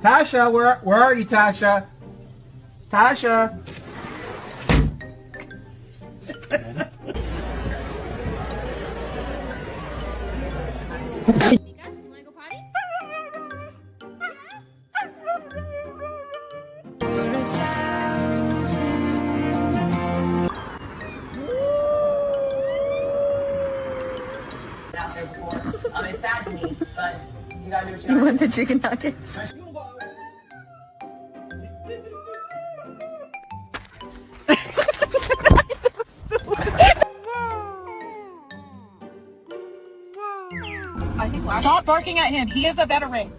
Tasha, where are you, Tasha? Tasha. Mika, you wanna go potty? Out there before. It's sad to me, but you gotta do what you You gotta want the chicken nuggets? Stop barking at him. He is a better race.